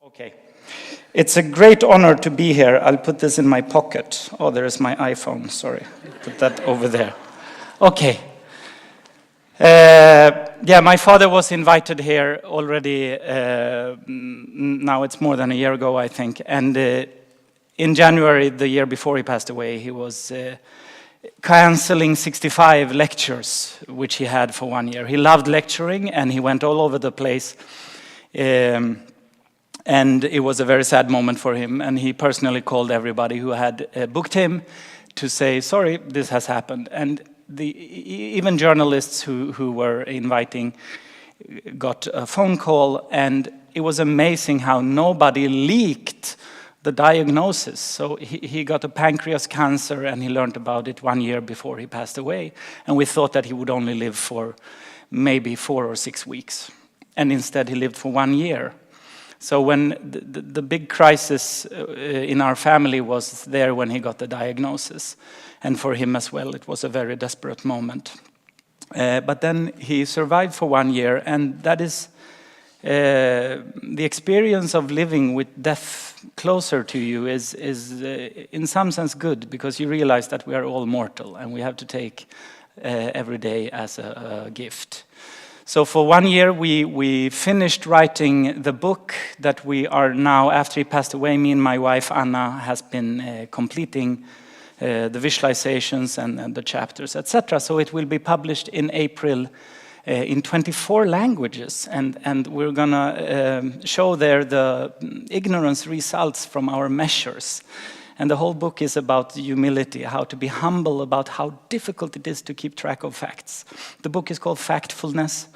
Okay. It's a great honor to be here. I'll put this in my pocket. Oh, there's my iPhone, sorry. Put that over there. Okay. Yeah, my father was invited here already, now it's more than a year ago, I think. And in January, the year before he passed away, he was canceling 65 lectures, which he had for 1 year. He loved lecturing, and he went all over the place. And it was a very sad moment for him, and he personally called everybody who had booked him to say, sorry, this has happened. And even journalists who were inviting got a phone call, and it was amazing how nobody leaked the diagnosis. So he got a pancreas cancer, and he learned about it 1 year before he passed away. And we thought that he would only live for maybe 4 or 6 weeks. And instead he lived for 1 year. So when the big crisis in our family was there when he got the diagnosis, and for him as well, it was a very desperate moment. But then he survived for 1 year, and that is the experience of living with death closer to you is in some sense good, because you realize that we are all mortal, and we have to take every day as a gift. So for 1 year, we finished writing the book that we are now, after he passed away, me and my wife Anna has been completing the visualizations and the chapters, etc. So it will be published in April in 24 languages, and we're gonna show there the ignorance results from our measures. And the whole book is about humility, how to be humble about how difficult it is to keep track of facts. The book is called Factfulness,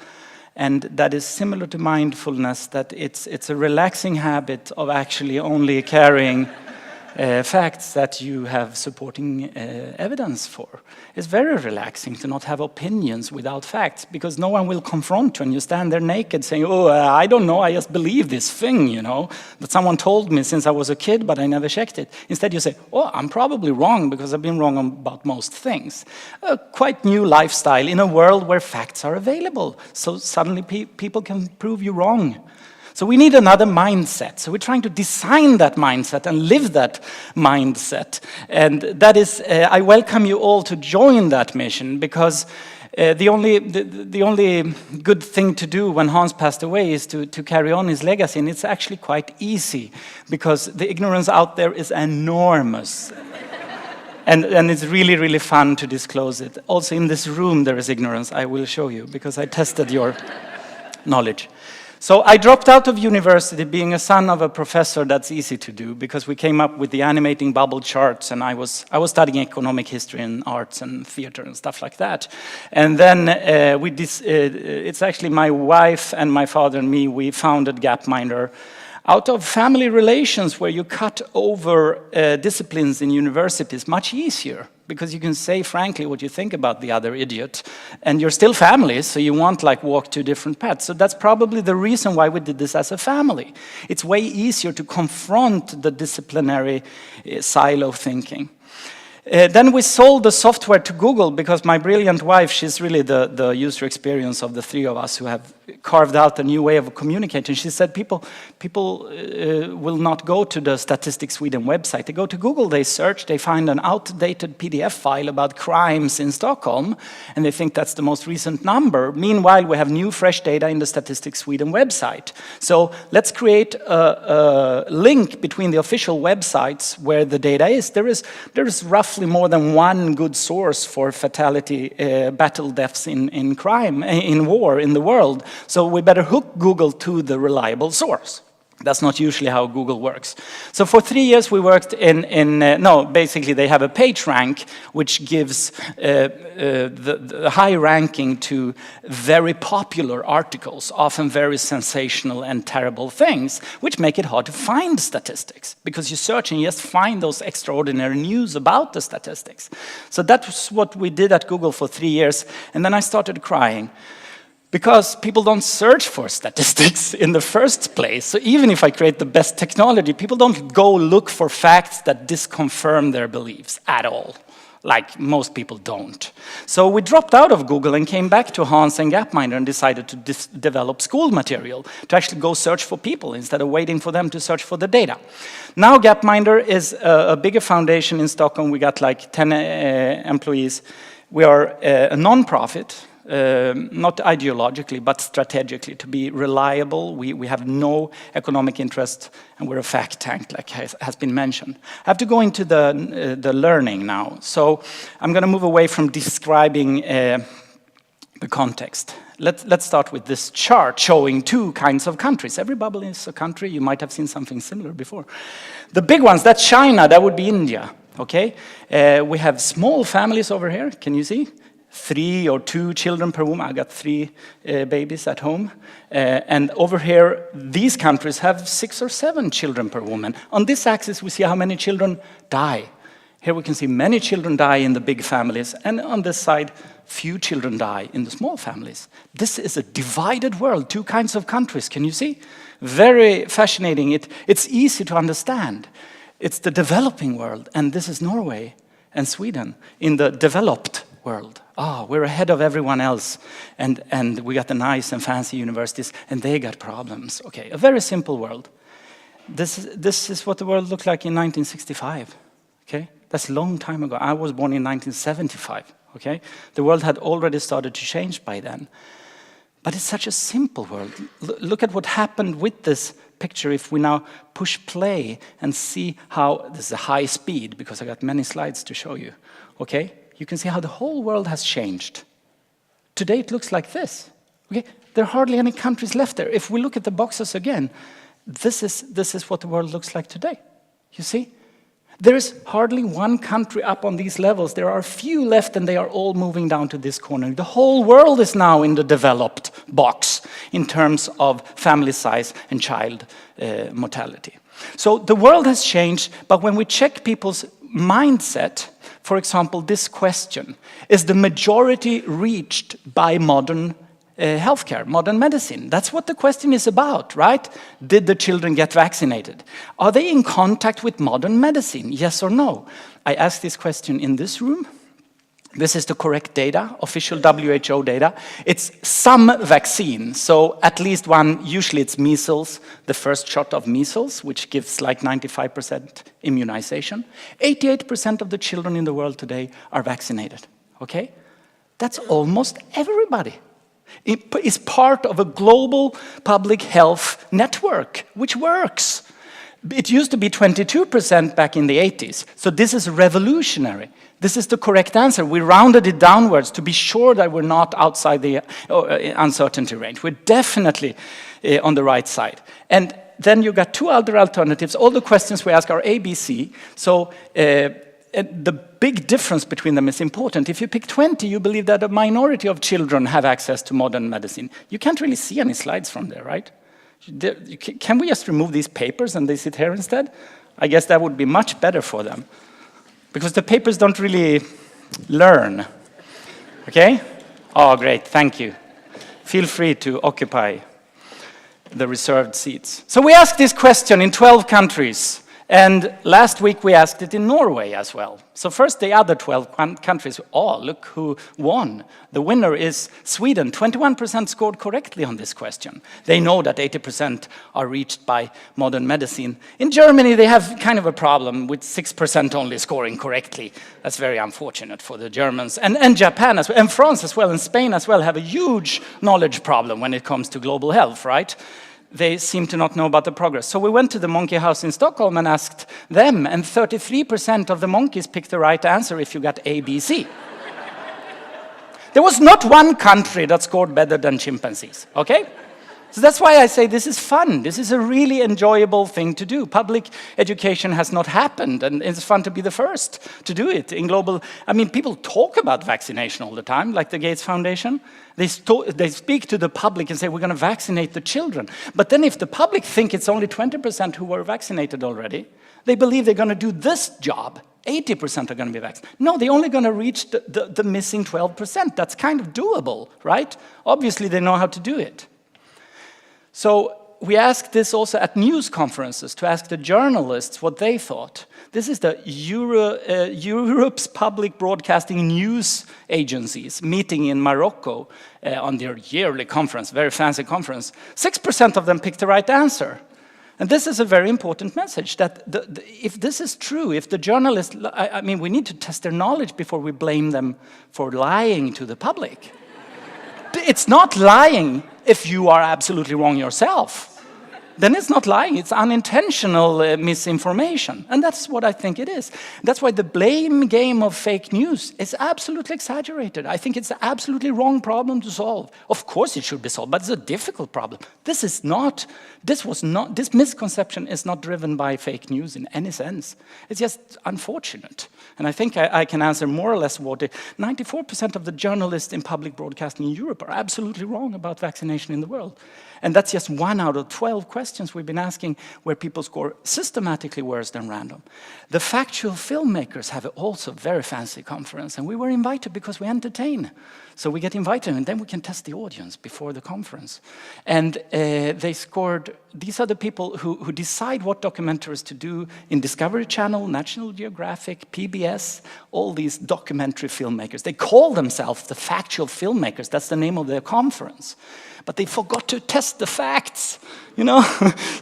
and that is similar to mindfulness, that it's a relaxing habit of actually only carrying facts that you have supporting evidence for. It's very relaxing to not have opinions without facts, because no one will confront you and you stand there naked saying, oh, I don't know, I just believe this thing, you know, that someone told me since I was a kid, but I never checked it. Instead you say, oh, I'm probably wrong because I've been wrong about most things. A quite new lifestyle in a world where facts are available. So suddenly people can prove you wrong. So we need another mindset. So we're trying to design that mindset and live that mindset. And that is, I welcome you all to join that mission, because the only good thing to do when Hans passed away is to carry on his legacy. And it's actually quite easy, because the ignorance out there is enormous. And it's really, really fun to disclose it. Also in this room there is ignorance, I will show you, because I tested your knowledge. So I dropped out of university. Being a son of a professor, that's easy to do, because we came up with the animating bubble charts, and I was studying economic history and arts and theater and stuff like that. And then it's actually my wife and my father and me, we founded Gapminder out of family relations, where you cut over disciplines in universities much easier, because you can say frankly what you think about the other idiot, and you're still family, so you won't like walk two different paths. So that's probably the reason why we did this as a family. It's way easier to confront the disciplinary silo thinking. Then we sold the software to Google, because my brilliant wife, she's really the user experience of the three of us who have carved out a new way of communicating. She said people will not go to the Statistics Sweden website. They go to Google, they search, they find an outdated PDF file about crimes in Stockholm, and they think that's the most recent number. Meanwhile, we have new, fresh data in the Statistics Sweden website. So let's create a link between the official websites where the data is. There is roughly more than one good source for fatality, battle deaths in crime, in war in the world. So we better hook Google to the reliable source. That's not usually how Google works. So for 3 years we worked basically they have a page rank which gives the high ranking to very popular articles, often very sensational and terrible things, which make it hard to find statistics, because you search and you just find those extraordinary news about the statistics. So that's what we did at Google for 3 years, and then I started crying. Because people don't search for statistics in the first place. So even if I create the best technology, people don't go look for facts that disconfirm their beliefs at all. like most people don't. So we dropped out of Google and came back to Hans and Gapminder and decided to develop school material to actually go search for people instead of waiting for them to search for the data. Now Gapminder is a bigger foundation in Stockholm. We got like 10 employees. We are a non-profit. Not ideologically, but strategically, to be reliable. We have no economic interest, and we're a fact tank, like has been mentioned. I have to go into the learning now. So I'm going to move away from describing the context. Let's start with this chart showing two kinds of countries. Every bubble is a country. You might have seen something similar before. The big ones, that's China, that would be India. Okay, we have small families over here. Can you see? 3 or 2 children per woman. I got 3 babies at home. And over here, these countries have 6 or 7 children per woman. On this axis, we see how many children die. Here we can see many children die in the big families. And on this side, few children die in the small families. This is a divided world, 2 kinds of countries. Can you see? Very fascinating. It's easy to understand. It's the developing world. And this is Norway and Sweden in the developed world. We're ahead of everyone else, and we got the nice and fancy universities, and they got problems. Okay, a very simple world. This is what the world looked like in 1965. Okay, that's a long time ago. I was born in 1975. Okay, the world had already started to change by then. But it's such a simple world. Look at what happened with this picture if we now push play and see how this is a high speed, because I got many slides to show you. Okay. You can see how the whole world has changed. Today it looks like this. Okay? There are hardly any countries left there. If we look at the boxes again, this is what the world looks like today. You see? There is hardly one country up on these levels. There are few left, and they are all moving down to this corner. The whole world is now in the developed box in terms of family size and child mortality. So the world has changed, but when we check people's mindset, for example, this question, is the majority reached by modern healthcare, modern medicine? That's what the question is about, right? Did the children get vaccinated? Are they in contact with modern medicine, yes or no? I asked this question in this room. This is the correct data, official WHO data. It's some vaccine, so at least one, usually it's measles, the first shot of measles, which gives like 95% immunization. 88% of the children in the world today are vaccinated, okay? That's almost everybody. It is part of a global public health network, which works. It used to be 22% back in the 80s, so this is revolutionary. This is the correct answer. We rounded it downwards to be sure that we're not outside the uncertainty range. We're definitely on the right side. And then you got 2 other alternatives. All the questions we ask are A, B, C. So the big difference between them is important. If you pick 20, you believe that a minority of children have access to modern medicine. You can't really see any slides from there, right? Can we just remove these papers and they sit here instead? I guess that would be much better for them. Because the papers don't really learn. Okay? Oh, great, thank you. Feel free to occupy the reserved seats. So we asked this question in 12 countries. And last week we asked it in Norway as well. So first the other 12 countries, look who won. The winner is Sweden. 21% scored correctly on this question. They know that 80% are reached by modern medicine. In Germany they have kind of a problem with 6% only scoring correctly. That's very unfortunate for the Germans. And Japan as well, and France as well, and Spain as well have a huge knowledge problem when it comes to global health, right? They seem to not know about the progress. So we went to the monkey house in Stockholm and asked them, and 33% of the monkeys picked the right answer if you got A, B, C. There was not one country that scored better than chimpanzees, okay? So that's why I say this is fun. This is a really enjoyable thing to do. Public education has not happened, and it's fun to be the first to do it in global. I mean, people talk about vaccination all the time, like the Gates Foundation. They speak to the public and say, we're going to vaccinate the children. But then if the public think it's only 20% who were vaccinated already, they believe they're going to do this job. 80% are going to be vaccinated. No, they're only going to reach the missing 12%. That's kind of doable, right? Obviously, they know how to do it. So we asked this also at news conferences to ask the journalists what they thought. This is the Europe's public broadcasting news agencies meeting in Morocco on their yearly conference, very fancy conference. 6% of them picked the right answer. And this is a very important message, that if this is true, if the journalists, I mean, we need to test their knowledge before we blame them for lying to the public. It's not lying if you are absolutely wrong yourself. Then it's not lying, it's unintentional misinformation. And that's what I think it is. That's why the blame game of fake news is absolutely exaggerated. I think it's an absolutely wrong problem to solve. Of course it should be solved, but it's a difficult problem. This misconception is not driven by fake news in any sense. It's just unfortunate. And I think I can answer more or less what 94% of the journalists in public broadcasting in Europe are absolutely wrong about vaccination in the world. And that's just 1 out of 12 questions we've been asking where people score systematically worse than random. The factual filmmakers have also a very fancy conference, and we were invited because we entertain. So we get invited, and then we can test the audience before the conference. And they scored, these are the people who decide what documentaries to do in Discovery Channel, National Geographic, PBS, all these documentary filmmakers. They call themselves the factual filmmakers, that's the name of their conference. But they forgot to test the facts, you know.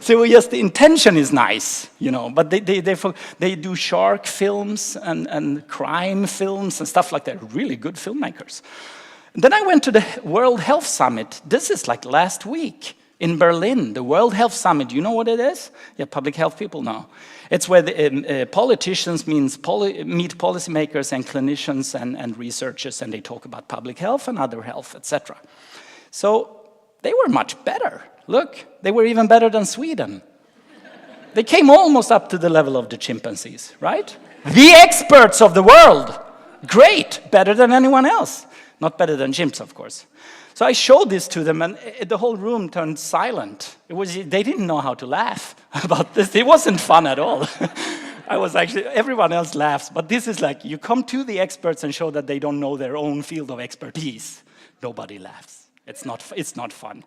So yes, the intention is nice, you know, but they do shark films and crime films and stuff like that. Really good filmmakers. And then I went to the World Health Summit. This is like last week in Berlin, the World Health Summit. You know what it is? Yeah, public health people know. It's where the politicians meet policymakers and clinicians and researchers, and they talk about public health and other health, etc. So they were much better. Look, they were even better than Sweden. They came almost up to the level of the chimpanzees, right? The experts of the world. Great, better than anyone else. Not better than chimps, of course. So I showed this to them, and the whole room turned silent. They didn't know how to laugh about this. It wasn't fun at all. Everyone else laughs, but this is like, you come to the experts and show that they don't know their own field of expertise. Nobody laughs. It's not fun.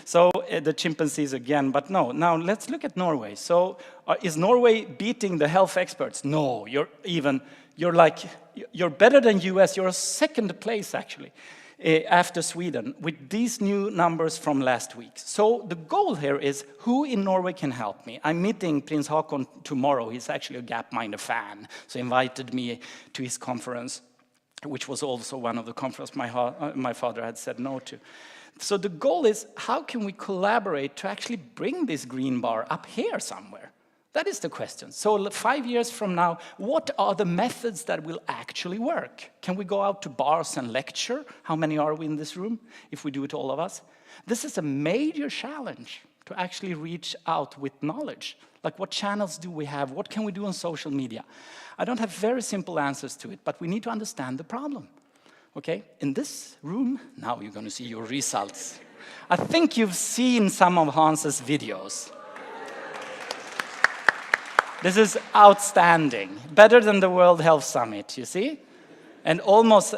So the chimpanzees again, but no. Now let's look at Norway. So is Norway beating the health experts? No, you're better than US. You're second place actually after Sweden with these new numbers from last week. So the goal here is who in Norway can help me? I'm meeting Prince Haakon tomorrow. He's actually a Gapminder fan, so he invited me to his conference, which was also one of the conferences my father had said no to. So the goal is, how can we collaborate to actually bring this green bar up here somewhere? That is the question. So 5 years from now, what are the methods that will actually work? Can we go out to bars and lecture? How many are we in this room, if we do it all of us? This is a major challenge to actually reach out with knowledge. Like, what channels do we have? What can we do on social media? I don't have very simple answers to it, but we need to understand the problem. Okay? In this room, now you're going to see your results. I think you've seen some of Hans's videos. This is outstanding. Better than the World Health Summit, you see? And almost,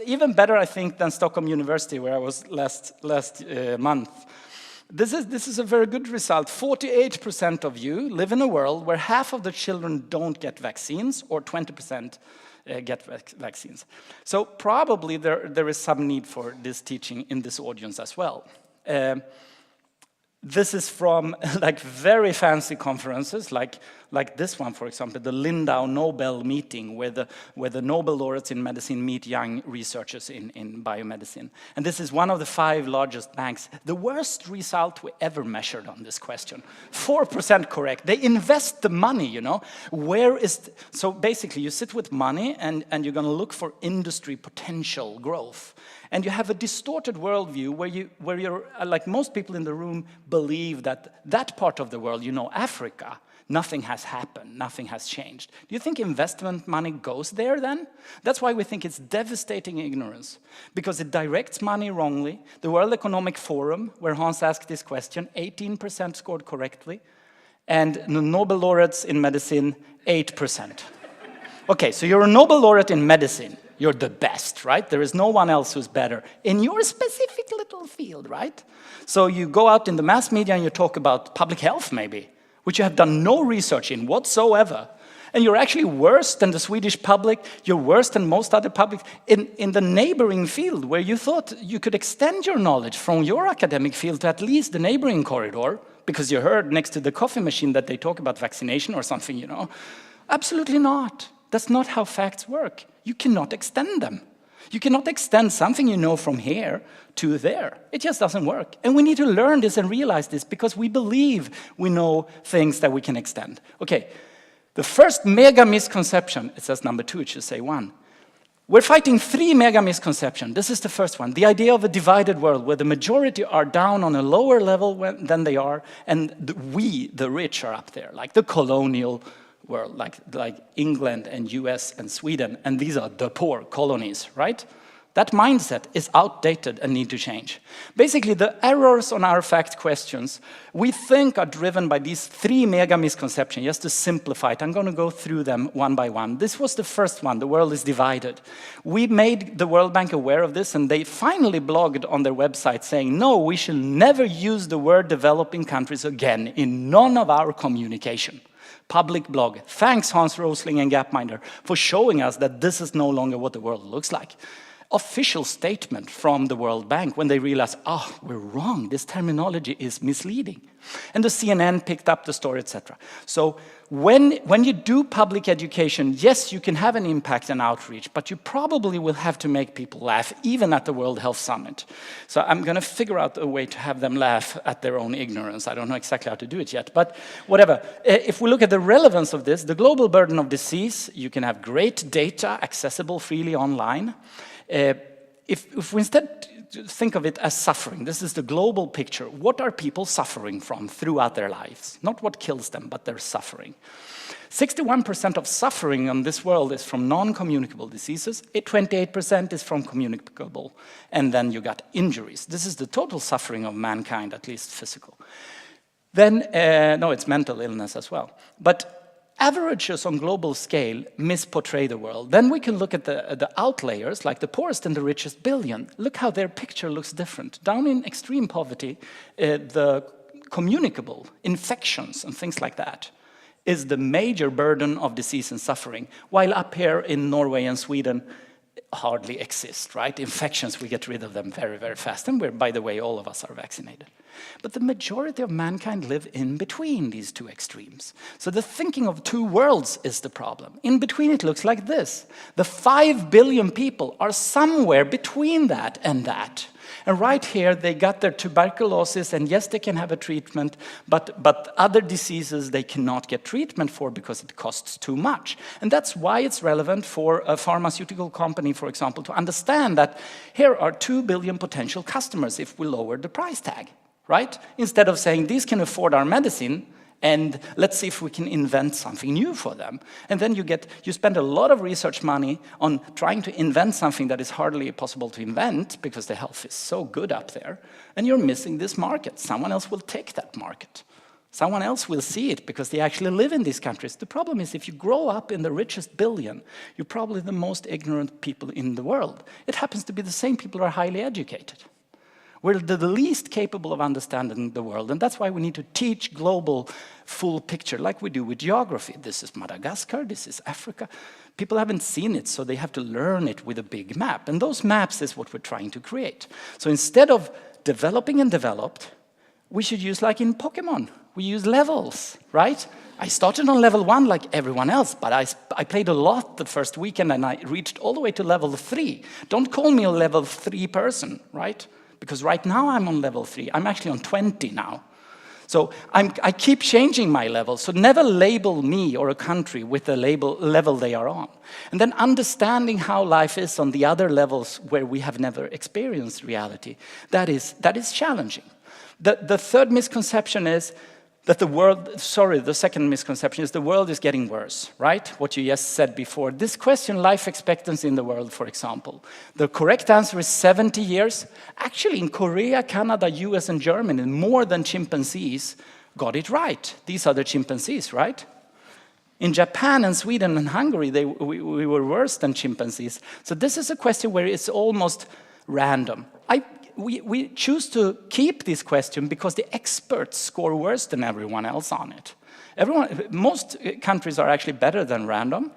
even better, I think, than Stockholm University, where I was last month. This is a very good result. 48% of you live in a world where half of the children don't get vaccines, or 20% get vaccines. So probably there is some need for this teaching in this audience as well. This is from like very fancy conferences, like this one, for example, the Lindau Nobel meeting, where the Nobel laureates in medicine meet young researchers in biomedicine. And this is one of the 5 largest banks. The worst result we ever measured on this question. 4% correct. They invest the money, you know. So basically, you sit with money and you're going to look for industry potential growth. And you have a distorted worldview where you're, like most people in the room, believe that part of the world, you know, Africa, nothing has happened, nothing has changed. Do you think investment money goes there then? That's why we think it's devastating ignorance, because it directs money wrongly. The World Economic Forum, where Hans asked this question, 18% scored correctly, and the Nobel laureates in medicine, 8%. Okay, so you're a Nobel laureate in medicine. You're the best, right? There is no one else who's better in your specific little field, right? So you go out in the mass media and you talk about public health, maybe, which you have done no research in whatsoever. And you're actually worse than the Swedish public, you're worse than most other publics in the neighboring field where you thought you could extend your knowledge from your academic field to at least the neighboring corridor, because you heard next to the coffee machine that they talk about vaccination or something, you know. Absolutely not. That's not how facts work. You cannot extend them. You cannot extend something you know from here to there. It just doesn't work. And we need to learn this and realize this because we believe we know things that we can extend. Okay. The first mega misconception, it says number 2, it should say 1. We're fighting 3 mega misconceptions. This is the first one. The idea of a divided world where the majority are down on a lower level than they are, and we, the rich, are up there, like the colonial world, like England and US and Sweden, and these are the poor colonies, right? That mindset is outdated and need to change. Basically, the errors on our fact questions, we think are driven by these 3 mega misconceptions. Just to simplify it, I'm going to go through them one by one. This was the first one, the world is divided. We made the World Bank aware of this, and they finally blogged on their website saying, no, we shall never use the word developing countries again in none of our communication. Public blog. Thanks, Ola Rosling and Gapminder, for showing us that this is no longer what the world looks like. Official statement from the World Bank when they realized, oh, we're wrong, this terminology is misleading. And the CNN picked up the story, etc. So when you do public education, yes, you can have an impact and outreach, but you probably will have to make people laugh, even at the World Health Summit. So I'm going to figure out a way to have them laugh at their own ignorance. I don't know exactly how to do it yet, but whatever. If we look at the relevance of this, the global burden of disease, you can have great data accessible freely online. If we instead think of it as suffering, this is the global picture. What are people suffering from throughout their lives? Not what kills them, but their suffering. 61% of suffering on this world is from non-communicable diseases. 28% is from communicable. And then you got injuries. This is the total suffering of mankind, at least physical. Then, no, it's mental illness as well. But averages on global scale misportray the world. Then we can look at the outliers, like the poorest and the richest billion. Look how their picture looks different. Down in extreme poverty, the communicable infections and things like that is the major burden of disease and suffering, while up here in Norway and Sweden, hardly exist, right? Infections, we get rid of them very, very fast. And we're, by the way, all of us are vaccinated. But the majority of mankind live in between these two extremes. So the thinking of 2 worlds is the problem. In between, it looks like this. The 5 billion people are somewhere between that and that. And right here, they got their tuberculosis, and yes, they can have a treatment, but other diseases they cannot get treatment for because it costs too much. And that's why it's relevant for a pharmaceutical company, for example, to understand that here are 2 billion potential customers if we lower the price tag, right? Instead of saying, these can afford our medicine, and let's see if we can invent something new for them. And then you spend a lot of research money on trying to invent something that is hardly possible to invent because the health is so good up there, and you're missing this market. Someone else will take that market. Someone else will see it because they actually live in these countries. The problem is if you grow up in the richest billion, you're probably the most ignorant people in the world. It happens to be the same people who are highly educated. We're the least capable of understanding the world, and that's why we need to teach global full picture like we do with geography. This is Madagascar, this is Africa. People haven't seen it, so they have to learn it with a big map, and those maps is what we're trying to create. So instead of developing and developed, we should use, like in Pokemon, we use levels, right? I started on level 1 like everyone else, but I played a lot the first weekend and I reached all the way to level 3. Don't call me a level 3 person, right? Because right now I'm on level 3. I'm actually on 20 now. So I keep changing my level. So never label me or a country with the level they are on. And then understanding how life is on the other levels where we have never experienced reality, that is challenging. The third misconception is that the second misconception is the world is getting worse, right? What you just said before. This question, life expectancy in the world, for example. The correct answer is 70 years. Actually, in Korea, Canada, US, and Germany, more than chimpanzees got it right. These are the chimpanzees, right? In Japan and Sweden and Hungary, we were worse than chimpanzees. So this is a question where it's almost random. We choose to keep this question because the experts score worse than everyone else on it. Most countries are actually better than random,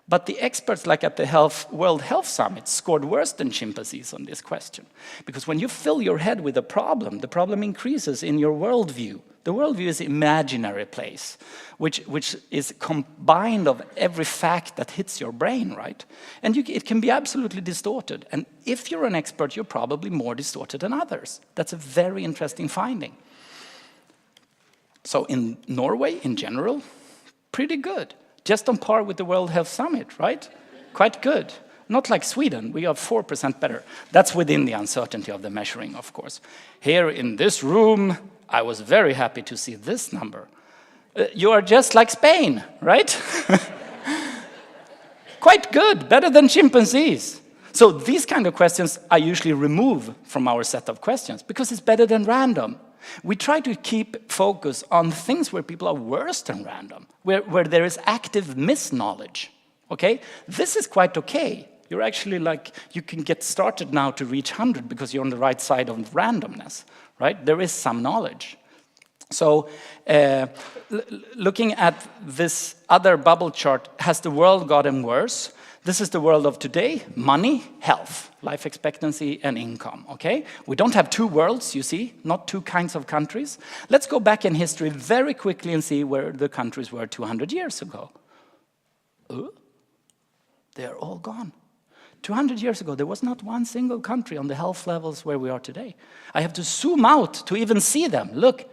but the experts, like at the World Health Summit, scored worse than chimpanzees on this question. Because when you fill your head with a problem, the problem increases in your worldview. The worldview is an imaginary place, which is combined of every fact that hits your brain, right? And it can be absolutely distorted. And if you're an expert, you're probably more distorted than others. That's a very interesting finding. So in Norway, in general, pretty good. Just on par with the World Health Summit, right? Quite good. Not like Sweden, we are 4% better. That's within the uncertainty of the measuring, of course. Here in this room, I was very happy to see this number. You are just like Spain, right? Quite good, better than chimpanzees. So these kind of questions I usually remove from our set of questions because it's better than random. We try to keep focus on things where people are worse than random, where there is active misknowledge, okay? This is quite okay. You're actually like, you can get started now to reach 100 because you're on the right side of randomness, right? There is some knowledge. So looking at this other bubble chart, has the world gotten worse? This is the world of today: money, health, life expectancy, and income, okay? We don't have two worlds, you see, not two kinds of countries. Let's go back in history very quickly and see where the countries were 200 years ago. They're all gone. 200 years ago, there was not one single country on the health levels where we are today. I have to zoom out to even see them. Look,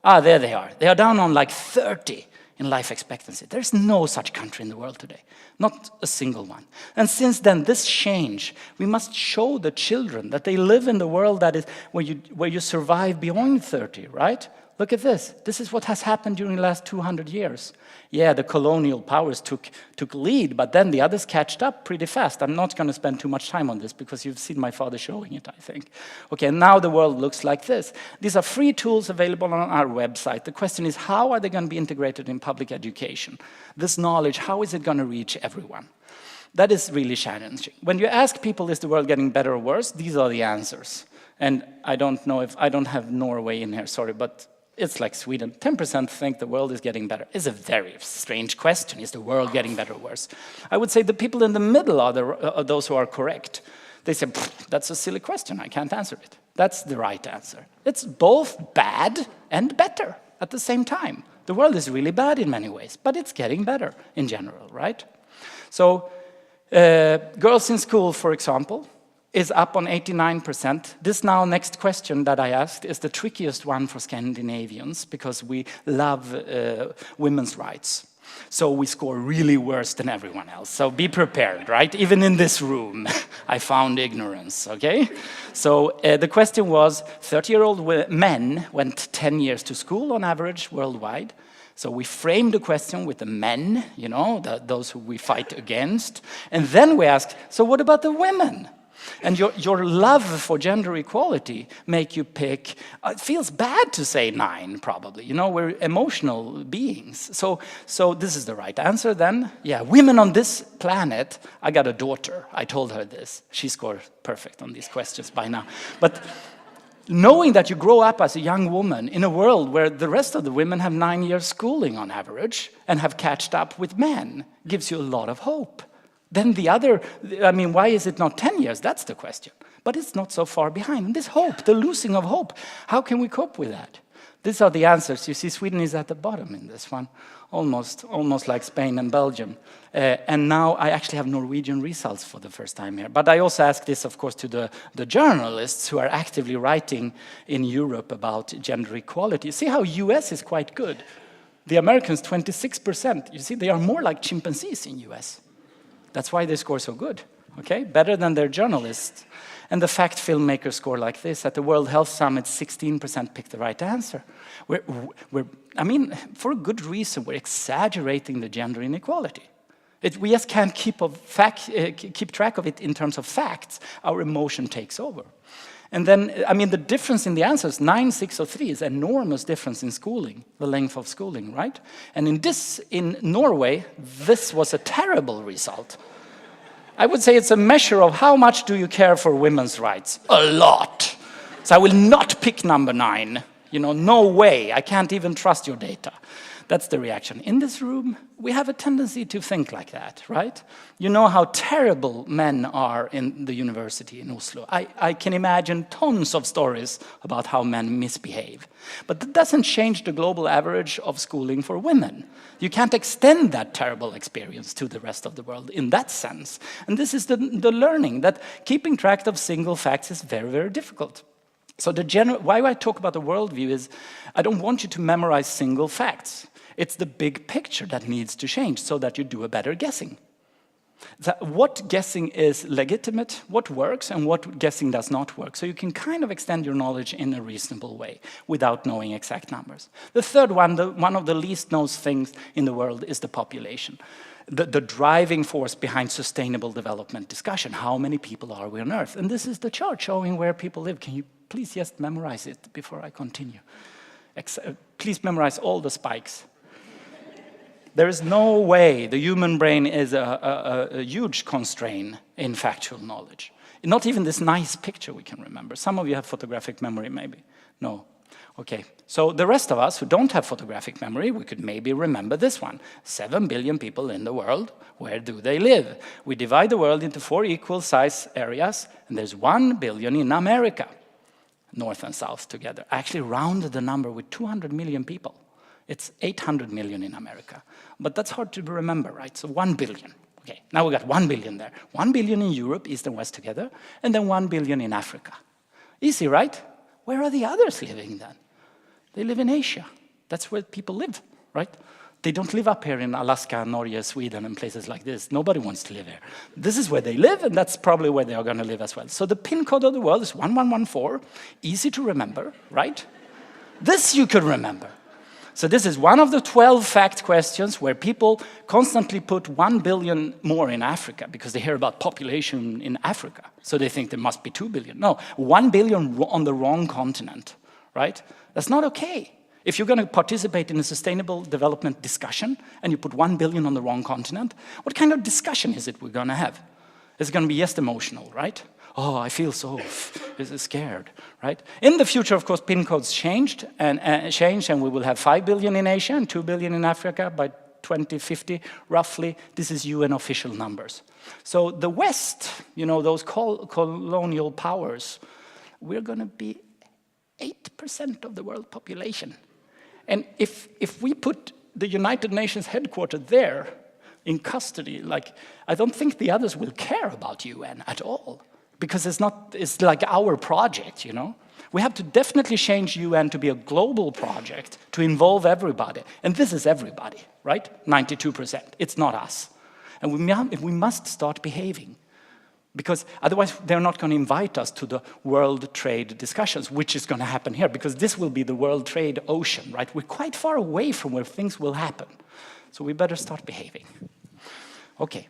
there they are. They are down on like 30 in life expectancy. There's no such country in the world today. Not a single one. And since then, this change, we must show the children that they live in the world that is where you survive beyond 30, right? Look at this. This is what has happened during the last 200 years. Yeah, the colonial powers took lead, but then the others catched up pretty fast. I'm not going to spend too much time on this because you've seen my father showing it, I think. Okay, now the world looks like this. These are free tools available on our website. The question is, how are they going to be integrated in public education? This knowledge, how is it going to reach everyone? That is really challenging. When you ask people, is the world getting better or worse? These are the answers. And I don't know if, I don't have Norway in here, sorry, but it's like Sweden. 10% think the world is getting better. It's a very strange question. Is the world getting better or worse? I would say the people in the middle are those who are correct. They say, that's a silly question. I can't answer it. That's the right answer. It's both bad and better at the same time. The world is really bad in many ways, but it's getting better in general, right? So girls in school, for example, is up on 89%. This now next question that I asked is the trickiest one for Scandinavians because we love women's rights. So we score really worse than everyone else. So be prepared, right? Even in this room, I found ignorance, okay? So the question was, 30-year-old men went 10 years to school on average worldwide. So we framed the question with the men, you know, those who we fight against. And then we asked, so what about the women? And your love for gender equality make you pick, it feels bad to say 9, probably. You know, we're emotional beings. So this is the right answer then. Yeah, women on this planet, I got a daughter. I told her this. She scored perfect on these questions by now. But knowing that you grow up as a young woman in a world where the rest of the women have 9 years schooling on average and have catched up with men gives you a lot of hope. Then the other, I mean, why is it not 10 years? That's the question. But it's not so far behind. And this hope, the losing of hope, how can we cope with that? These are the answers. You see, Sweden is at the bottom in this one, almost like Spain and Belgium. And now I actually have Norwegian results for the first time here. But I also ask this, of course, to the journalists who are actively writing in Europe about gender equality. See how US is quite good. The Americans, 26%. You see, they are more like chimpanzees in US. That's why they score so good, okay? Better than their journalists. And the fact filmmakers score like this. At the World Health Summit, 16% picked the right answer. I mean, for a good reason, we're exaggerating the gender inequality. We just can't keep track of it in terms of facts. Our emotion takes over. And then, I mean, the difference in the answers, 9, 6, or 3, is enormous difference in schooling, the length of schooling, right? And in Norway, this was a terrible result. I would say it's a measure of how much do you care for women's rights? A lot. So I will not pick number 9. You know, no way, I can't even trust your data. That's the reaction. In this room, we have a tendency to think like that, right? You know how terrible men are in the university in Oslo. I can imagine tons of stories about how men misbehave. But that doesn't change the global average of schooling for women. You can't extend that terrible experience to the rest of the world in that sense. And this is the learning, that keeping track of single facts is very, very difficult. So why I talk about the worldview is I don't want you to memorize single facts. It's the big picture that needs to change so that you do a better guessing. What guessing is legitimate, what works, and what guessing does not work. So you can kind of extend your knowledge in a reasonable way without knowing exact numbers. The third one, one of the least known things in the world, is the population. The driving force behind sustainable development discussion. How many people are we on Earth? And this is the chart showing where people live. Can you please just memorize it before I continue? Please memorize all the spikes. There is no way the human brain is a huge constraint in factual knowledge. Not even this nice picture we can remember. Some of you have photographic memory, maybe. No. Okay, so the rest of us who don't have photographic memory, we could maybe remember this one. 7 billion people in the world, where do they live? We divide the world into 4 equal size areas, and there's 1 billion in America, north and south together. I actually rounded the number with 200 million people. It's 800 million in America. But that's hard to remember, right? So 1 billion. Okay, now we got 1 billion there. 1 billion in Europe, East and West together, and then 1 billion in Africa. Easy, right? Where are the others living then? They live in Asia. That's where people live, right? They don't live up here in Alaska, Norway, Sweden, and places like this. Nobody wants to live here. This is where they live, and that's probably where they are going to live as well. So the pin code of the world is 1114. Easy to remember, right? This you could remember. So this is one of the 12 fact questions where people constantly put 1 billion more in Africa because they hear about population in Africa. So they think there must be 2 billion. No, 1 billion on the wrong continent, right? That's not okay. If you're going to participate in a sustainable development discussion and you put 1 billion on the wrong continent, what kind of discussion is it we're going to have? It's going to be just emotional, right? Oh, I feel so scared, right? In the future, of course, PIN codes changed, and we will have 5 billion in Asia and 2 billion in Africa by 2050, roughly. This is UN official numbers. So the West, you know, those colonial powers, we're going to be 8% of the world population. And if we put the United Nations headquarters there in custody, like, I don't think the others will care about UN at all. Because it's like our project, you know? We have to definitely change UN to be a global project, to involve everybody. And this is everybody, right? 92%. It's not us. And we must start behaving. Because otherwise, they're not going to invite us to the world trade discussions, which is going to happen here, because this will be the world trade ocean, right? We're quite far away from where things will happen. So we better start behaving. Okay.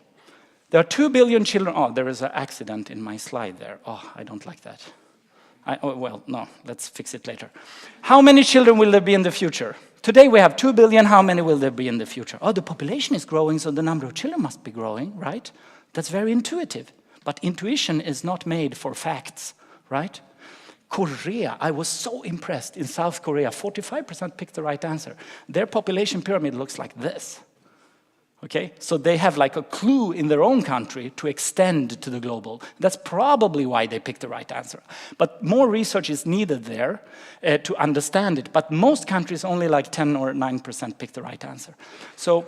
There are 2 billion children. Oh, there is an accident in my slide there. Oh, I don't like that. Well, no, let's fix it later. How many children will there be in the future? Today we have 2 billion. How many will there be in the future? Oh, the population is growing, so the number of children must be growing, right? That's very intuitive. But intuition is not made for facts, right? Korea, I was so impressed. In South Korea, 45% picked the right answer. Their population pyramid looks like this. Okay, so they have like a clue in their own country to extend to the global. That's probably why they picked the right answer. But more research is needed there to understand it. But most countries, only like 10 or 9% picked the right answer. So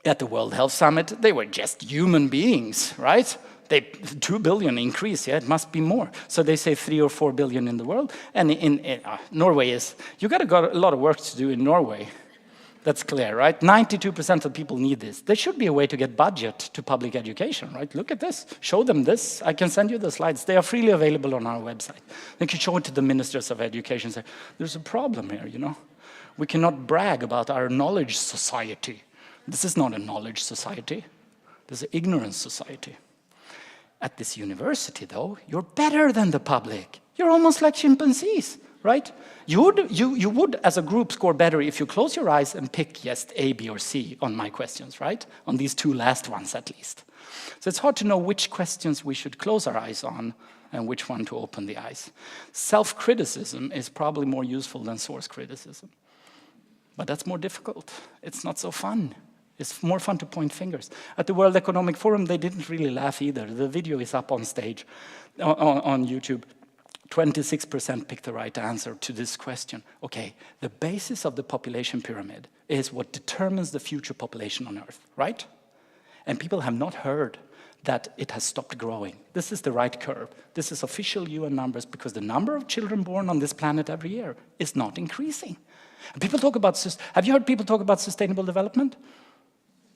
at the World Health Summit, they were just human beings, right? 2 billion increase, yeah, it must be more. So they say 3 or 4 billion in the world. And in Norway you got a lot of work to do in Norway. That's clear, right? 92% of people need this. There should be a way to get budget to public education, right? Look at this. Show them this. I can send you the slides. They are freely available on our website. They can show it to the ministers of education and say, there's a problem here, you know? We cannot brag about our knowledge society. This is not a knowledge society. This is an ignorance society. At this university, though, you're better than the public. You're almost like chimpanzees, right? You would, as a group, score better if you close your eyes and pick yes, A, B, or C on my questions, right? On these two last ones, at least. So it's hard to know which questions we should close our eyes on and which one to open the eyes. Self-criticism is probably more useful than source criticism. But that's more difficult. It's not so fun. It's more fun to point fingers. At the World Economic Forum, they didn't really laugh either. The video is up on stage, on YouTube. 26% picked the right answer to this question. Okay, the basis of the population pyramid is what determines the future population on Earth, right? And people have not heard that it has stopped growing. This is the right curve. This is official UN numbers because the number of children born on this planet every year is not increasing. And people talk about, have you heard people talk about sustainable development?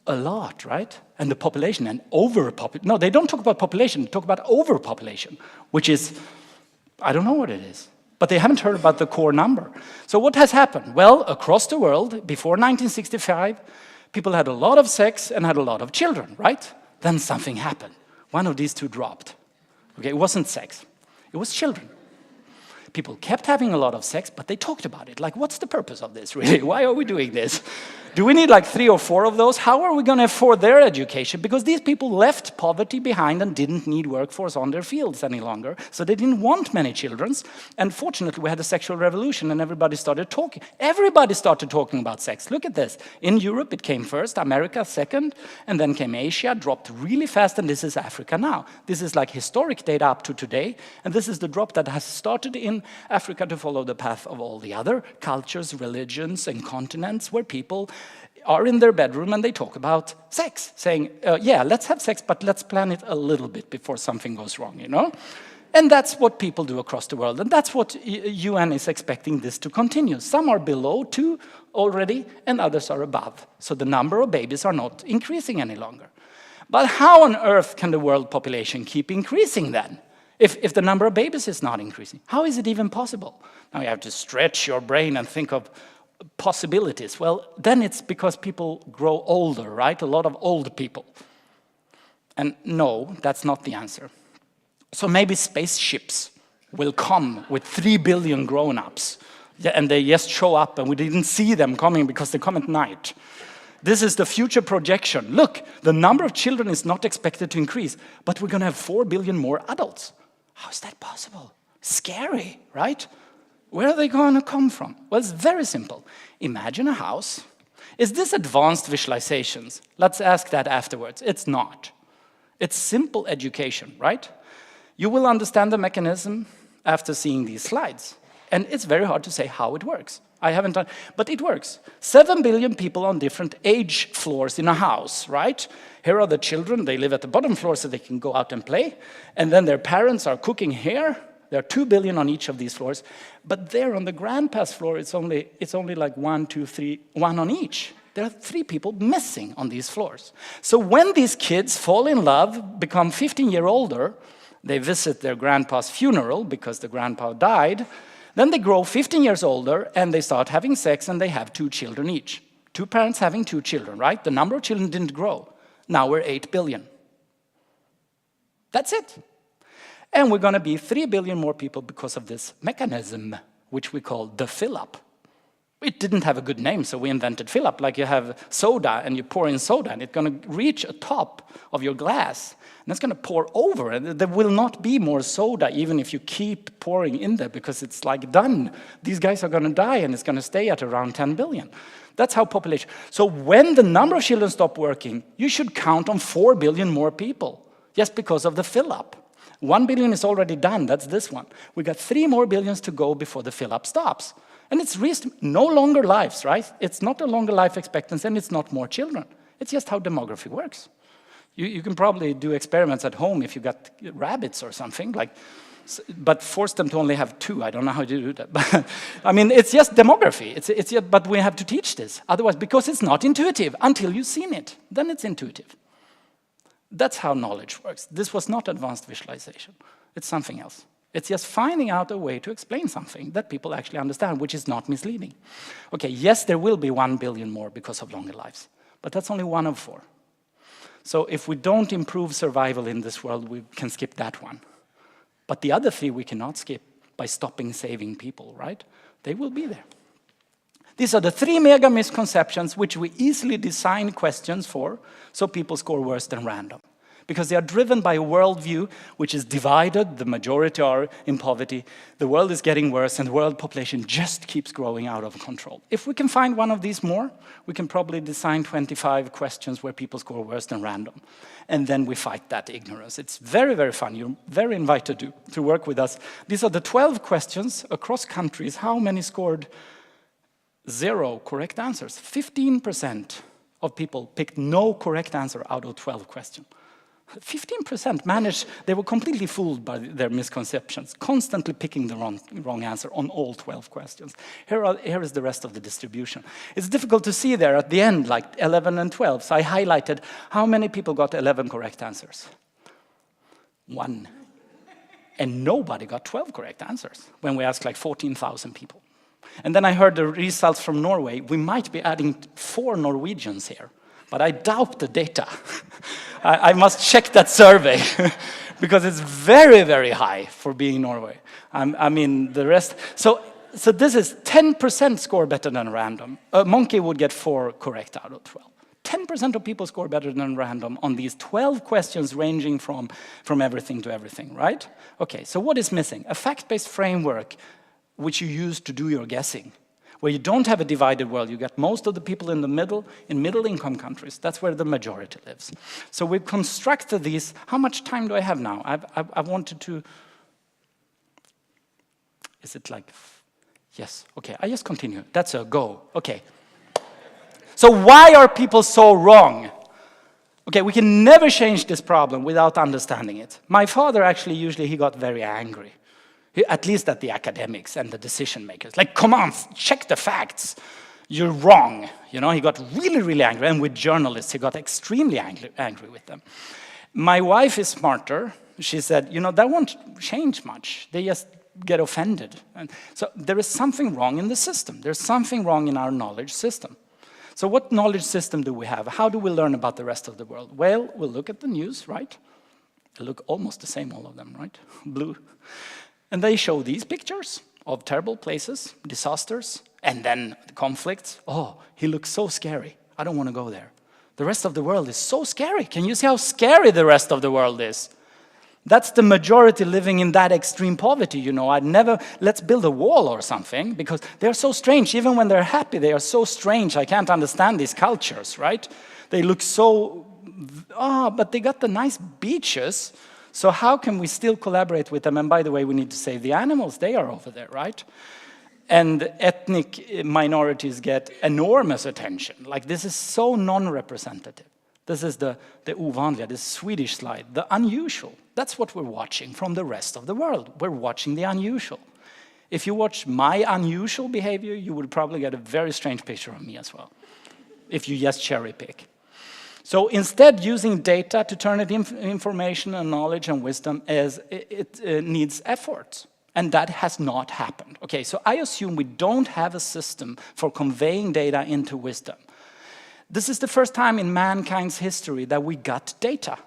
A lot, right? And the population and overpopulation. No, they don't talk about population, they talk about overpopulation, which is, I don't know what it is. But they haven't heard about the core number. So what has happened? Well, across the world, before 1965, people had a lot of sex and had a lot of children, right? Then something happened. One of these two dropped. Okay, it wasn't sex, it was children. People kept having a lot of sex, but they talked about it. Like, what's the purpose of this, really? Why are we doing this? Do we need like 3 or 4 of those? How are we going to afford their education? Because these people left poverty behind and didn't need workforce on their fields any longer. So they didn't want many children. And fortunately, we had a sexual revolution and everybody started talking. Everybody started talking about sex. Look at this. In Europe, it came first, America second, and then came Asia, dropped really fast, and this is Africa now. This is like historic data up to today, and this is the drop that has started in Africa to follow the path of all the other cultures, religions, and continents where people are in their bedroom and they talk about sex, saying, yeah, let's have sex, but let's plan it a little bit before something goes wrong, you know? And that's what people do across the world, and that's what UN is expecting this to continue. Some are below 2 already, and others are above. So the number of babies are not increasing any longer. But how on earth can the world population keep increasing then? If the number of babies is not increasing, how is it even possible? Now you have to stretch your brain and think of possibilities. Well, then it's because people grow older, right? A lot of old people. And no, that's not the answer. So maybe spaceships will come with 3 billion grown-ups, and they just show up and we didn't see them coming because they come at night. This is the future projection. Look, the number of children is not expected to increase, but we're going to have 4 billion more adults. How is that possible? Scary, right? Where are they going to come from? Well, it's very simple. Imagine a house. Is this advanced visualizations? Let's ask that afterwards. It's not. It's simple education, right? You will understand the mechanism after seeing these slides. And it's very hard to say how it works. I haven't done, but it works. 7 billion people on different age floors in a house, right? Here are the children. They live at the bottom floor so they can go out and play. And then their parents are cooking here. There are 2 billion on each of these floors. But there on the grandpa's floor, it's only like 1, 2, 3, 1 on each. There are 3 people missing on these floors. So when these kids fall in love, become 15 years older, they visit their grandpa's funeral because the grandpa died. Then they grow 15 years older and they start having sex and they have 2 children each. 2 parents having 2 children, right? The number of children didn't grow. Now we're 8 billion. That's it. And we're going to be 3 billion more people because of this mechanism, which we call the fill-up. It didn't have a good name, so we invented fill-up. Like you have soda and you pour in soda and it's going to reach a top of your glass and it's going to pour over, and there will not be more soda even if you keep pouring in there because it's like done. These guys are going to die and it's going to stay at around 10 billion. That's how population. So when the number of children stop working, you should count on 4 billion more people just because of the fill-up. 1 billion is already done, that's this one. We got 3 more billions to go before the fill-up stops. And it's no longer lives, right? It's not a longer life expectancy and it's not more children. It's just how demography works. You can probably do experiments at home if you got rabbits or something, but force them to only have 2. I don't know how to do that. But, I mean, it's just demography. But we have to teach this. Otherwise, because it's not intuitive until you've seen it, then it's intuitive. That's how knowledge works. This was not advanced visualization. It's something else. It's just finding out a way to explain something that people actually understand, which is not misleading. Okay, yes, there will be 1 billion more because of longer lives, but that's only 1 of 4. So if we don't improve survival in this world, we can skip that one. But the other 3 we cannot skip. by stopping saving people, right? They will be there. These are the 3 mega misconceptions which we easily design questions for, so people score worse than random. Because they are driven by a worldview which is divided, the majority are in poverty, the world is getting worse, and the world population just keeps growing out of control. If we can find one of these more, we can probably design 25 questions where people score worse than random. And then we fight that ignorance. It's very, very fun. You're very invited to work with us. These are the 12 questions across countries. How many scored 0 correct answers? 15% of people picked no correct answer out of 12 questions. 15% managed, they were completely fooled by their misconceptions, constantly picking the wrong answer on all 12 questions. Here is the rest of the distribution. It's difficult to see there at the end, like 11 and 12. So I highlighted how many people got 11 correct answers. 1. And nobody got 12 correct answers when we asked like 14,000 people. And then I heard the results from Norway. We might be adding 4 Norwegians here. But I doubt the data. I must check that survey because it's very, very high for being Norway. I mean, the rest. So this is 10% score better than random. A monkey would get 4 correct out of 12. 10% of people score better than random on these 12 questions ranging from everything to everything, right? Okay, so what is missing? A fact-based framework which you use to do your guessing. Where you don't have a divided world, you get most of the people in the middle, in middle-income countries. That's where the majority lives. So we've constructed these. How much time do I have now? I've wanted to... Is it like... Yes, okay, I just continue. That's a go, okay. So why are people so wrong? Okay, we can never change this problem without understanding it. My father actually, usually he got very angry. At least at the academics and the decision makers. Like, come on, check the facts. You're wrong. You know, he got really, really angry. And with journalists, he got extremely angry with them. My wife is smarter. She said, you know, that won't change much. They just get offended. And so there is something wrong in the system. There's something wrong in our knowledge system. So what knowledge system do we have? How do we learn about the rest of the world? Well, we'll look at the news, right? They look almost the same, all of them, right? Blue. And they show these pictures of terrible places, disasters, and then the conflicts. Oh, he looks so scary. I don't want to go there. The rest of the world is so scary. Can you see how scary the rest of the world is? That's the majority living in that extreme poverty, you know. Let's build a wall or something, because they're so strange. Even when they're happy, they are so strange. I can't understand these cultures, right? They look so, but they got the nice beaches. So how can we still collaborate with them? And by the way, we need to save the animals. They are over there, right? And ethnic minorities get enormous attention. Like, this is so non-representative. This is the ovanliga, the Swedish slide, the unusual. That's what we're watching from the rest of the world. We're watching the unusual. If you watch my unusual behavior, you would probably get a very strange picture of me as well, if you just cherry pick. So instead, using data to turn it into information and knowledge and wisdom, it needs effort. And that has not happened. Okay, so I assume we don't have a system for conveying data into wisdom. This is the first time in mankind's history that we got data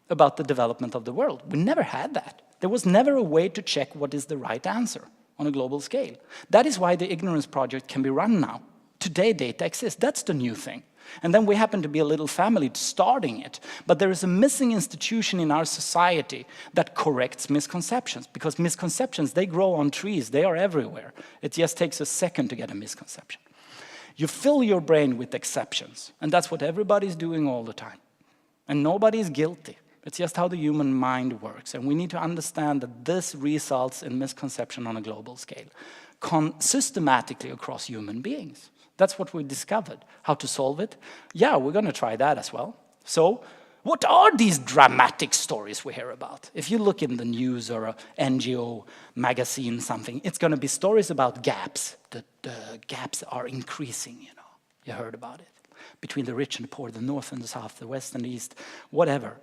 about the development of the world. We never had that. There was never a way to check what is the right answer on a global scale. That is why the Ignorance Project can be run now. Today, data exists. That's the new thing. And then we happen to be a little family starting it. But there is a missing institution in our society that corrects misconceptions. Because misconceptions, they grow on trees. They are everywhere. It just takes a second to get a misconception. You fill your brain with exceptions. And that's what everybody's doing all the time. And nobody's guilty. It's just how the human mind works. And we need to understand that this results in misconception on a global scale, systematically across human beings. That's what we discovered. How to solve it? Yeah, we're going to try that as well. So, what are these dramatic stories we hear about? If you look in the news or an NGO magazine, something, it's going to be stories about gaps. The gaps are increasing, you know. You heard about it. Between the rich and the poor, the north and the south, the west and the east, whatever.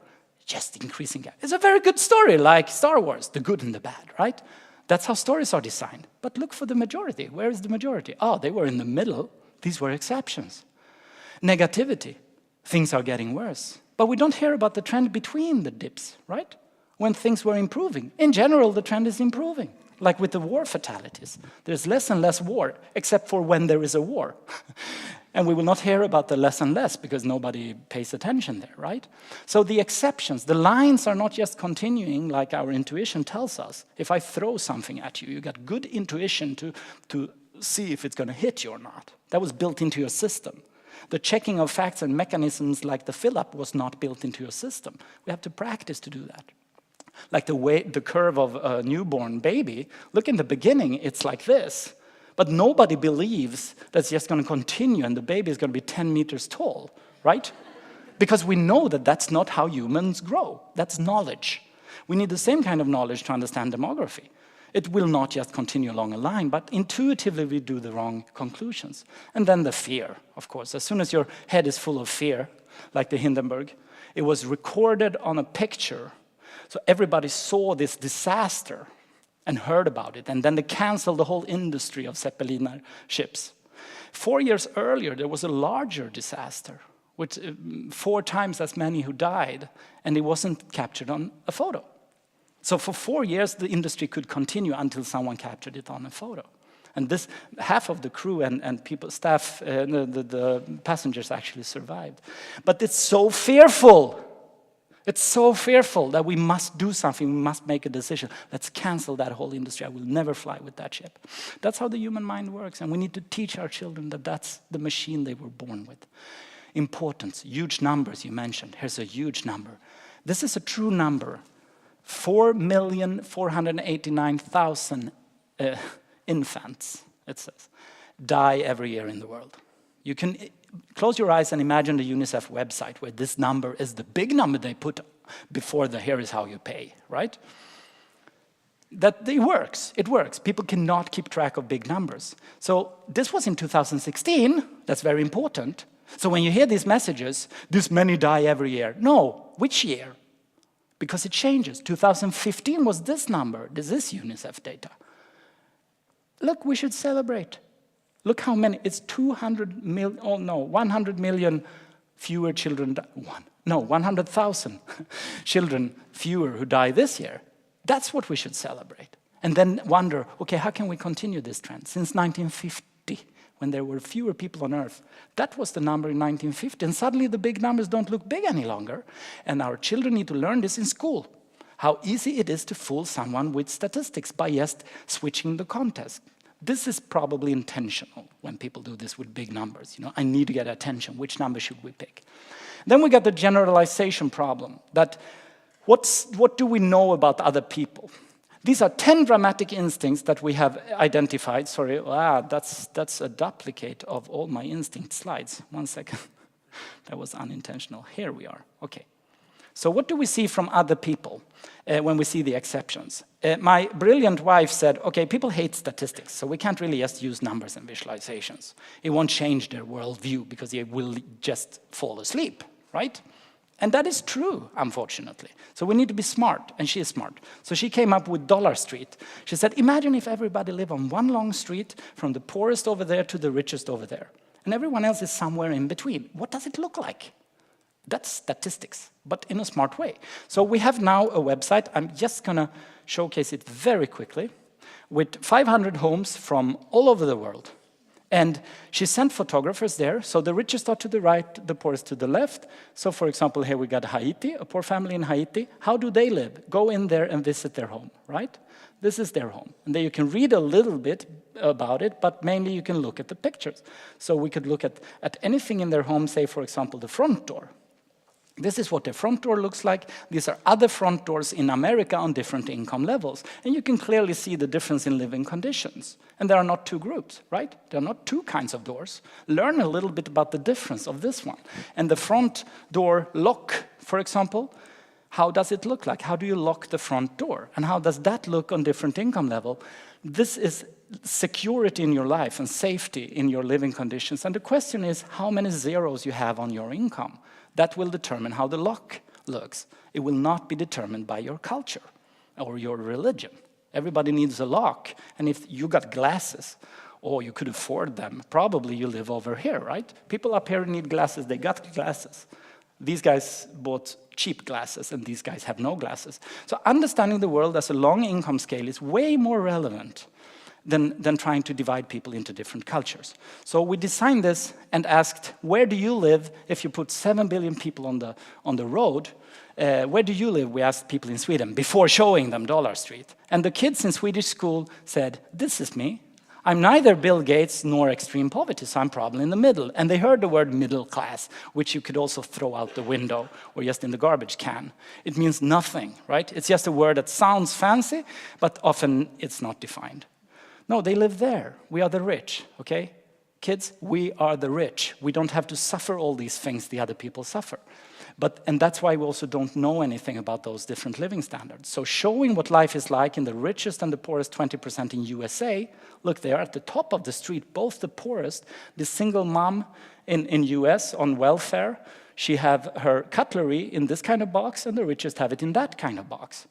Just increasing gap. It's a very good story, like Star Wars, the good and the bad, right? That's how stories are designed. But look for the majority. Where is the majority? Oh, they were in the middle. These were exceptions. Negativity. Things are getting worse. But we don't hear about the trend between the dips, right? When things were improving. In general, the trend is improving. Like with the war fatalities. There's less and less war, except for when there is a war. And we will not hear about the less and less because nobody pays attention there, right? So the exceptions, the lines are not just continuing like our intuition tells us. If I throw something at you, you got good intuition to see if it's going to hit you or not. That was built into your system. The checking of facts and mechanisms like the fill-up was not built into your system. We have to practice to do that. Like the curve of a newborn baby, look in the beginning, it's like this. But nobody believes that's just going to continue and the baby is going to be 10 meters tall, right? Because we know that that's not how humans grow. That's knowledge. We need the same kind of knowledge to understand demography. It will not just continue along a line, but intuitively we do the wrong conclusions. And then the fear, of course. As soon as your head is full of fear, like the Hindenburg, it was recorded on a picture. So everybody saw this disaster and heard about it. And then they canceled the whole industry of Zeppeliner ships. 4 years earlier, there was a larger disaster with 4 times as many who died, and it wasn't captured on a photo. So for 4 years, the industry could continue until someone captured it on a photo. And this, half of the crew and people, staff, the passengers actually survived. But it's so fearful. It's so fearful that we must do something, we must make a decision. Let's cancel that whole industry. I will never fly with that ship. That's how the human mind works, and we need to teach our children that that's the machine they were born with. Importance, huge numbers you mentioned. Here's a huge number. This is a true number. 4,489,000 infants, it says, die every year in the world. You can close your eyes and imagine the UNICEF website where this number is the big number they put before the here is how you pay, right? That it works. It works. People cannot keep track of big numbers. So this was in 2016. That's very important. So when you hear these messages, this many die every year. No, which year? Because it changes. 2015 was this number. This is UNICEF data. Look, we should celebrate. Look how many, it's 200 million, oh no, 100 million fewer children, 100,000 children fewer who die this year. That's what we should celebrate. And then wonder, okay, how can we continue this trend? Since 1950, when there were fewer people on Earth, that was the number in 1950, and suddenly the big numbers don't look big any longer. And our children need to learn this in school, how easy it is to fool someone with statistics by just switching the context. This is probably intentional when people do this with big numbers. You know, I need to get attention. Which number should we pick? Then we got the generalization problem. That what do we know about other people? These are 10 dramatic instincts that we have identified. Sorry, that's a duplicate of all my instinct slides. 1 second. That was unintentional. Here we are. Okay. So what do we see from other people when we see the exceptions? My brilliant wife said, okay, people hate statistics, so we can't really just use numbers and visualizations. It won't change their worldview because they will just fall asleep, right? And that is true, unfortunately. So we need to be smart, and she is smart. So she came up with Dollar Street. She said, imagine if everybody lived on one long street from the poorest over there to the richest over there, and everyone else is somewhere in between. What does it look like? That's statistics, but in a smart way. So we have now a website. I'm just going to showcase it very quickly with 500 homes from all over the world. And she sent photographers there. So the richest are to the right, the poorest to the left. So for example, here we got Haiti, a poor family in Haiti. How do they live? Go in there and visit their home, right? This is their home. And there you can read a little bit about it, but mainly you can look at the pictures. So we could look at anything in their home, say, for example, the front door. This is what the front door looks like. These are other front doors in America on different income levels. And you can clearly see the difference in living conditions. And there are not two groups, right? There are not two kinds of doors. Learn a little bit about the difference of this one. And the front door lock, for example, how does it look like? How do you lock the front door? And how does that look on different income level? This is security in your life and safety in your living conditions. And the question is how many zeros you have on your income. That will determine how the lock looks. It will not be determined by your culture or your religion. Everybody needs a lock. And if you got glasses, or you could afford them, probably you live over here, right? People up here need glasses. They got glasses. These guys bought cheap glasses, and these guys have no glasses. So understanding the world as a long income scale is way more relevant than trying to divide people into different cultures. So we designed this and asked, where do you live if you put 7 billion people on the road? Where do you live? We asked people in Sweden before showing them Dollar Street. And the kids in Swedish school said, this is me. I'm neither Bill Gates nor extreme poverty, so I'm probably in the middle. And they heard the word middle class, which you could also throw out the window or just in the garbage can. It means nothing, right? It's just a word that sounds fancy, but often it's not defined. No, they live there. We are the rich, okay? Kids, we are the rich. We don't have to suffer all these things the other people suffer. And that's why we also don't know anything about those different living standards. So showing what life is like in the richest and the poorest 20% in USA, look, they are at the top of the street, both the poorest, the single mom in US on welfare, she have her cutlery in this kind of box, and the richest have it in that kind of box.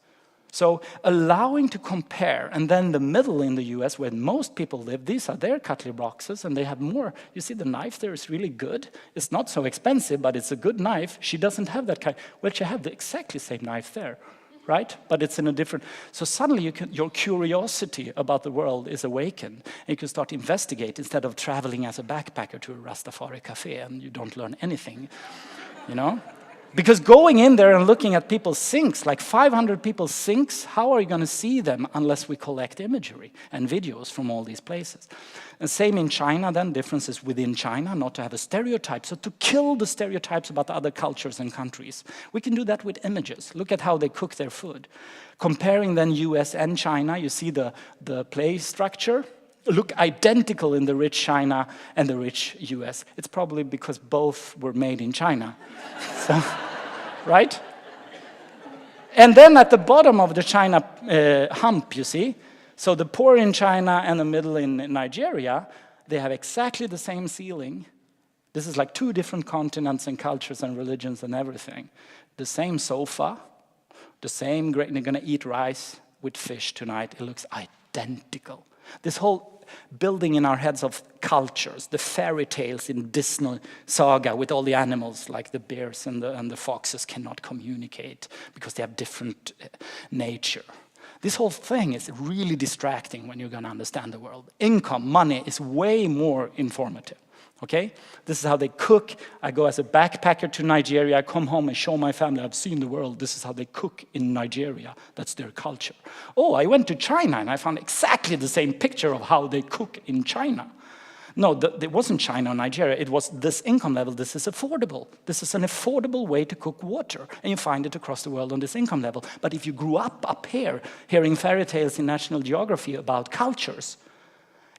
So allowing to compare, and then the middle in the US where most people live, these are their cutlery boxes, and they have more. You see the knife there is really good. It's not so expensive, but it's a good knife. She doesn't have that kind. Well, she have the exactly same knife there, right? But it's in a different. So suddenly your curiosity about the world is awakened, and you can start to investigate instead of traveling as a backpacker to a Rastafari cafe and you don't learn anything, you know? Because going in there and looking at people's sinks, like 500 people's sinks, how are you going to see them unless we collect imagery and videos from all these places? And same in China then, differences within China, not to have a stereotype. So to kill the stereotypes about other cultures and countries, we can do that with images. Look at how they cook their food. Comparing then US and China, you see the play structure. Look identical in the rich China and the rich US. It's probably because both were made in China. So, right? And then at the bottom of the China hump, you see, so the poor in China and the middle in Nigeria, they have exactly the same ceiling. This is like 2 different continents and cultures and religions and everything. The same sofa, the same great, they're gonna eat rice with fish tonight. It looks identical. This whole building in our heads of cultures, the fairy tales in Disney saga with all the animals, like the bears and the foxes cannot communicate because they have different nature. This whole thing is really distracting when you're going to understand the world. Income, money is way more informative. Okay? This is how they cook. I go as a backpacker to Nigeria. I come home and show my family I've seen the world. This is how they cook in Nigeria. That's their culture. Oh, I went to China and I found exactly the same picture of how they cook in China. No, it wasn't China or Nigeria. It was this income level. This is affordable. This is an affordable way to cook water. And you find it across the world on this income level. But if you grew up here, hearing fairy tales in National Geography about cultures,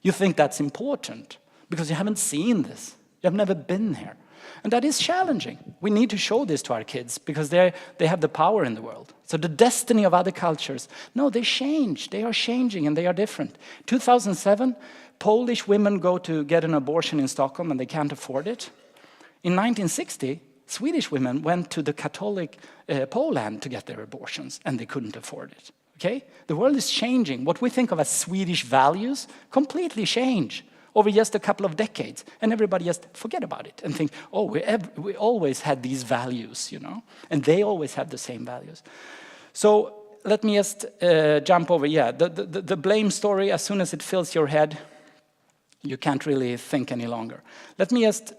you think that's important. Because you haven't seen this. You have never been here. And that is challenging. We need to show this to our kids because they have the power in the world. So the destiny of other cultures, no, they change. They are changing and they are different. 2007, Polish women go to get an abortion in Stockholm and they can't afford it. In 1960, Swedish women went to the Catholic Poland to get their abortions and they couldn't afford it. Okay? The world is changing. What we think of as Swedish values completely change over just a couple of decades, and everybody just forget about it and think, oh, we always had these values, you know, and they always have the same values. So let me just jump over, the blame story, as soon as it fills your head, you can't really think any longer. Let me just,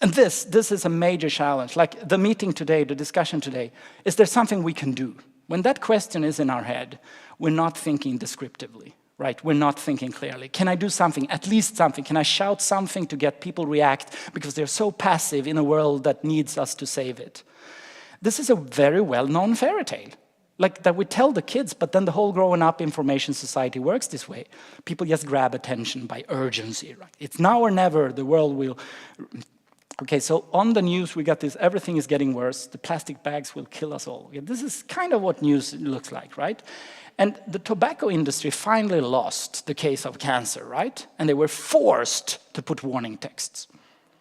and this is a major challenge, like the meeting today, the discussion today, is there something we can do? When that question is in our head, we're not thinking descriptively. Right, we're not thinking clearly. Can I do something, at least something? Can I shout something to get people react because they're so passive in a world that needs us to save it? This is a very well-known fairy tale, like that we tell the kids, but then the whole growing up information society works this way. People just grab attention by urgency, right? It's now or never, the world will... Okay, so on the news we got this, everything is getting worse, the plastic bags will kill us all. Okay, this is kind of what news looks like, right? And the tobacco industry finally lost the case of cancer, right? And they were forced to put warning texts.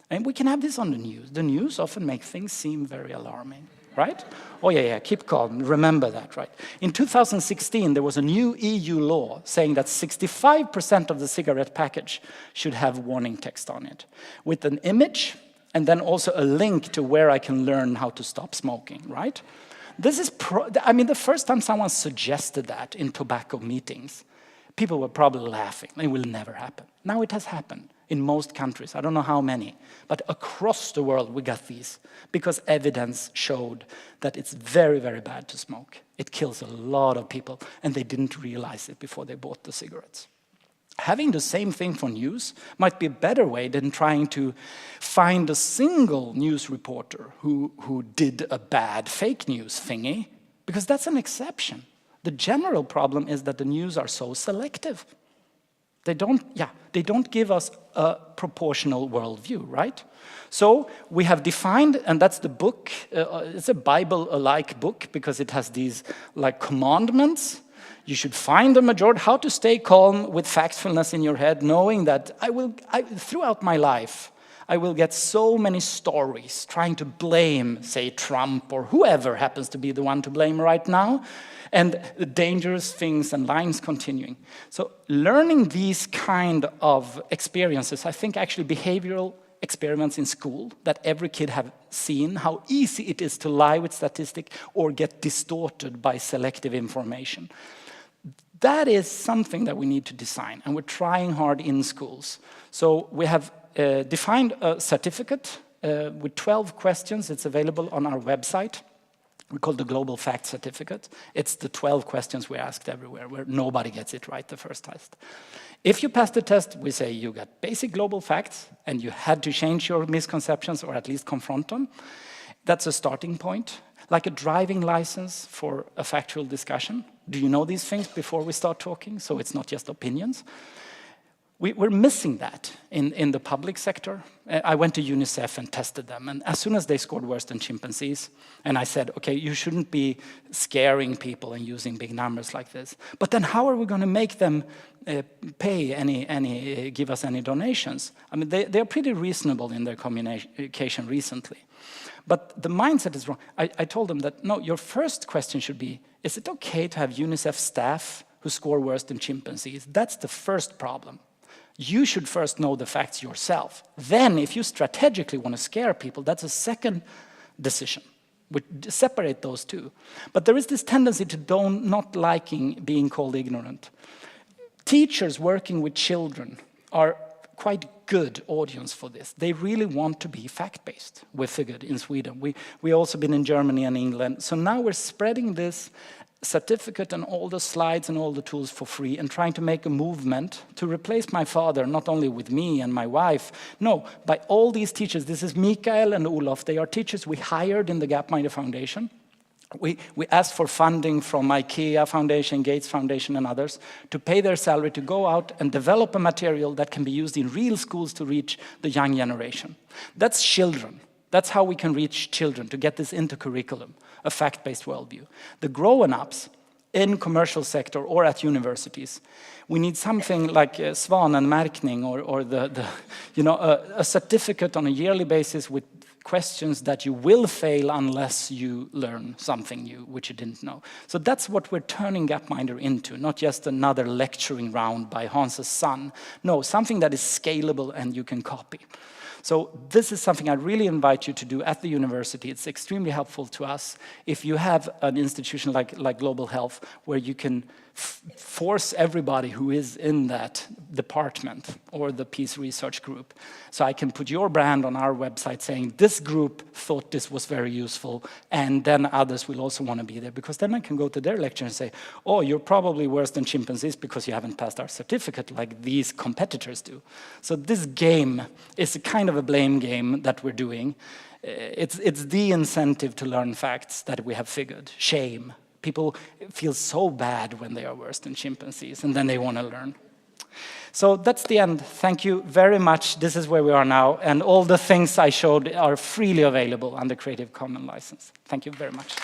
And we can have this on the news. The news often makes things seem very alarming, right? Oh yeah, keep calm, remember that, right? In 2016, there was a new EU law saying that 65% of the cigarette package should have warning text on it, with an image and then also a link to where I can learn how to stop smoking, right? This is, I mean, the first time someone suggested that in tobacco meetings, people were probably laughing. It will never happen. Now it has happened in most countries. I don't know how many, but across the world we got these because evidence showed that it's very, very bad to smoke. It kills a lot of people, and they didn't realize it before they bought the cigarettes. Having the same thing for news might be a better way than trying to find a single news reporter who did a bad fake news thingy, because that's an exception. The general problem is that the news are so selective. They don't give us a proportional worldview, right? So we have defined, and that's the book, it's a Bible-alike book because it has these like commandments. You should find the majority, how to stay calm with factfulness in your head, knowing that throughout my life, I will get so many stories trying to blame, say, Trump or whoever happens to be the one to blame right now, and the dangerous things and lines continuing. So learning these kind of experiences, I think actually behavioral experiments in school that every kid have seen, how easy it is to lie with statistic or get distorted by selective information. That is something that we need to design, and we're trying hard in schools. So we have defined a certificate with 12 questions. It's available on our website. We call it the Global Fact Certificate. It's the 12 questions we asked everywhere, where nobody gets it right the first test. If you pass the test, we say you got basic global facts, and you had to change your misconceptions or at least confront them. That's a starting point. Like a driving license for a factual discussion. Do you know these things before we start talking? So it's not just opinions. We're missing that in the public sector. I went to UNICEF and tested them, and as soon as they scored worse than chimpanzees, and I said, okay, you shouldn't be scaring people and using big numbers like this. But then how are we going to make them pay give us any donations? I mean, they're pretty reasonable in their communication recently. But the mindset is wrong. I told them that, no, your first question should be, is it okay to have UNICEF staff who score worse than chimpanzees? That's the first problem. You should first know the facts yourself. Then, if you strategically want to scare people, that's a second decision. We separate those two. But there is this tendency to not liking being called ignorant. Teachers working with children are quite good audience for this. They really want to be fact-based. We figured in Sweden. We also been in Germany and England. So now we're spreading this certificate and all the slides and all the tools for free and trying to make a movement to replace my father, not only with me and my wife, no, by all these teachers. This is Mikael and Olof. They are teachers we hired in the Gapminder Foundation. We asked for funding from IKEA Foundation, Gates Foundation, and others to pay their salary to go out and develop a material that can be used in real schools to reach the young generation. That's children. That's how we can reach children, to get this into curriculum, a fact-based worldview. The grown-ups in commercial sector or at universities, we need something like Svanenmärkning or a certificate on a yearly basis with questions that you will fail unless you learn something new, which you didn't know. So that's what we're turning Gapminder into, not just another lecturing round by Hans's son. No, something that is scalable and you can copy. So this is something I really invite you to do at the university. It's extremely helpful to us if you have an institution like Global Health where you can force everybody who is in that department or the peace research group. So I can put your brand on our website saying this group thought this was very useful, and then others will also want to be there, because then I can go to their lecture and say, oh, you're probably worse than chimpanzees because you haven't passed our certificate like these competitors do. So this game is a kind of a blame game that we're doing. It's the incentive to learn facts that we have figured. Shame. People feel so bad when they are worse than chimpanzees, and then they want to learn. So that's the end. Thank you very much. This is where we are now, and all the things I showed are freely available under Creative Commons license. Thank you very much.